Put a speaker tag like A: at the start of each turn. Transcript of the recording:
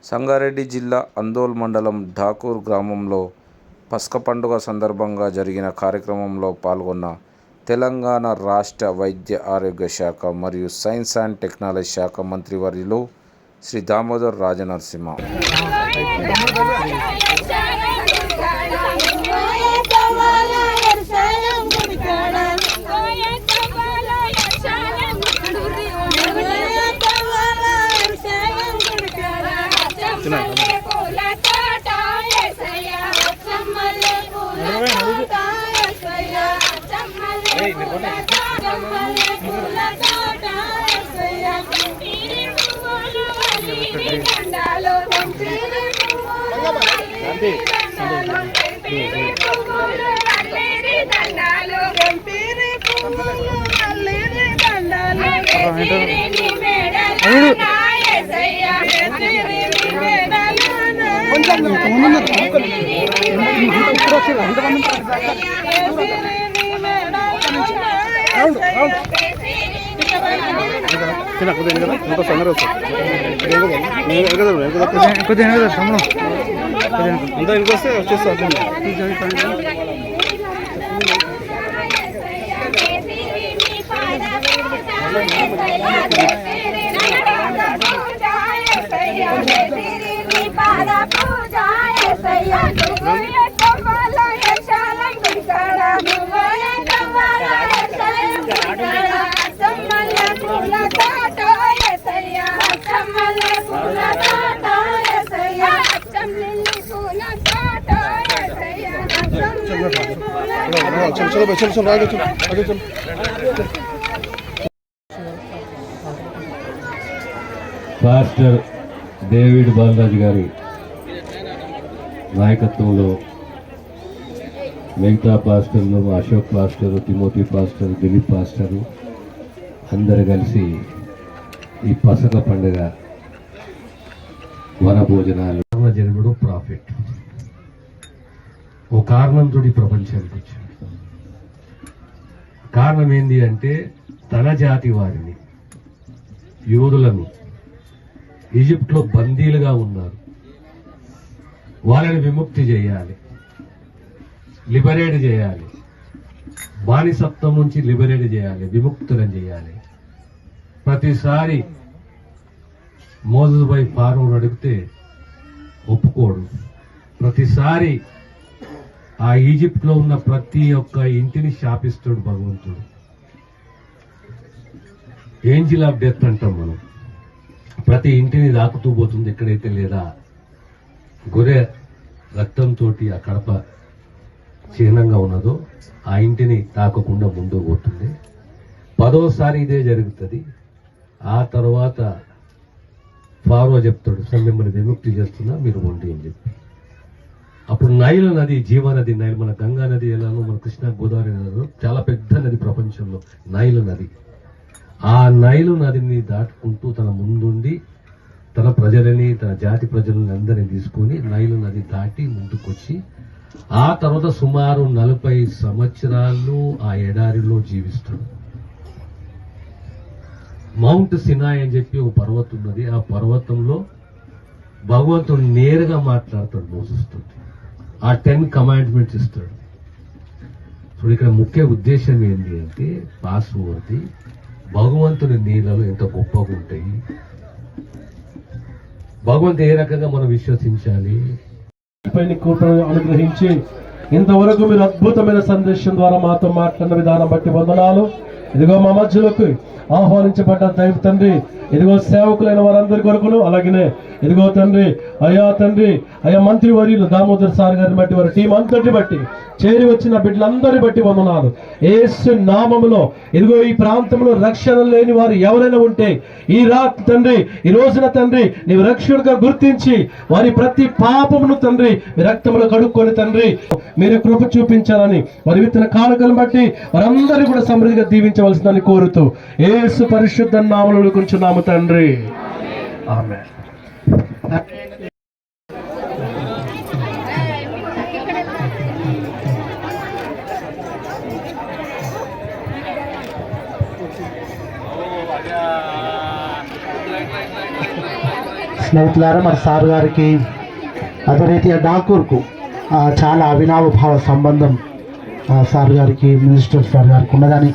A: సంగారెడ్డి జిల్లా అందోల్ మండలం ఢాకూర్ గ్రామంలో పస్క పండుగ సందర్భంగా జరిగిన కార్యక్రమంలో పాల్గొన్న తెలంగాణ రాష్ట్ర వైద్య ఆరోగ్య శాఖ మరియు సైన్స్ అండ్ టెక్నాలజీ శాఖ మంత్రివర్యులు శ్రీ దామోదర్ రాజనరసింహ.
B: పాస్టర్ డేవిడ్ బాలరాజు గారి నాయకత్వంలో మిగతా పాస్టర్లు, Ashok pastor, Timothy pastor, Dilip pastor అందరు కలిసి ఈ పసక పండుగ వనభోజనాలు జన్ముడు ప్రాఫిట్ ఓ కారణంతో ప్రపంచానికి వచ్చాడు. కారణం ఏంటి అంటే తన జాతి వారిని, యోధులను ఈజిప్ట్లో బందీలుగా ఉన్నారు, వాళ్ళని విముక్తి చేయాలి, లిబరేట్ చేయాలి, బానిసత్వం నుంచి లిబరేట్ చేయాలి, విముక్తులను చేయాలి. ప్రతిసారి మోజెస్ బై ఫారో అడిగితే ఒప్పుకోడు. ప్రతిసారి ఆ ఈజిప్ట్లో ఉన్న ప్రతి ఒక్క ఇంటిని శాపిస్తాడు భగవంతుడు. ఏంజిల్ ఆఫ్ డెత్ అంటాం మనం. ప్రతి ఇంటిని దాకుతూ పోతుంది. ఎక్కడైతే లేదా గొర్రె రక్తంతో ఆ కడప చిహ్నంగా ఉన్నదో ఆ ఇంటిని తాకకుండా ముందుకు పోతుంది. 10వసారి ఇదే జరుగుతుంది. ఆ తర్వాత ఫారో చెప్తాడు, సార్ మిమ్మల్ని విముక్తి చేస్తున్నా, మీరు వండి అని చెప్పి. అప్పుడు నైలు నది, జీవనది, నైలు మన గంగా నది ఎలానో మన కృష్ణా గోదావరి నది చాలా పెద్ద నది ప్రపంచంలో నైలు నది. ఆ నైలు నదిని దాటుకుంటూ తన ముందుండి తన ప్రజలని, తన జాతి ప్రజలని అందరినీ తీసుకొని నైలు నది దాటి ముందుకొచ్చి ఆ తర్వాత సుమారు 40 సంవత్సరాలు ఆ ఎడారిలో జీవిస్తాడు. మౌంట్ సినాయ్ అని చెప్పి ఒక పర్వతం ఉన్నది. ఆ పర్వతంలో భగవంతుడు నేరుగా మాట్లాడతాడు మోసెస్తో. ఆ 10 కమాండ్మెంట్స్ ఇస్తాడు. ఇప్పుడు ఇక్కడ ముఖ్య ఉద్దేశం ఏంటి అంటే పాస్వర్ది భగవంతుని నీళ్ళలో ఎంత గొప్పగా ఉంటాయి, భగవంతుడు ఏ రకంగా మనం విశ్వసించాలి.
C: కృపను అనుగ్రహించి ఇంతవరకు మీరు అద్భుతమైన సందేశం ద్వారా మాతో మాట్లాడిన విధానం బట్టి వందనాలు. ఇదిగో మా మధ్యలోకి ఆహ్వానించబడ్డ దైవ తండ్రి, ఇదిగో సేవకులైన వారందరి కొరకును, అలాగనే ఇదిగో తండ్రి, అయ్యా మంత్రి వర్యులు దామోదర్ సార్ గారిని బట్టి, వారి టీం అంతటి బట్టి, చేరి వచ్చిన బిడ్డలందరిని బట్టి వందనాలు. యేసు నామములో ఇదిగో ఈ ప్రాంతంలో రక్షణ లేని వారు ఎవరైనా ఉంటే ఈ రాత్రి తండ్రి, ఈ రోజున తండ్రి నీవు రక్షకుడిగా గుర్తించి వారి ప్రతి పాపమును తండ్రి మీ రక్తంలో కడుక్కొని తండ్రి మీరే కృప చూపించాలని వారి విత్తన కానుకలను బట్టి వారందరూ కూడా సమృద్ధిగా దీవించవలసిందని కోరుతూ యేసు పరిశుద్ధ నామములో కొంచున్నాము తండ్రి. ఆమేన్.
D: స్నేహితులారా, మరి సార్ గారికి అదే రీతిగా డాకూర్కు చాలా అవినావ భావ సంబంధం సార్ గారికి, మినిస్టర్ సార్ గారికి ఉన్నదని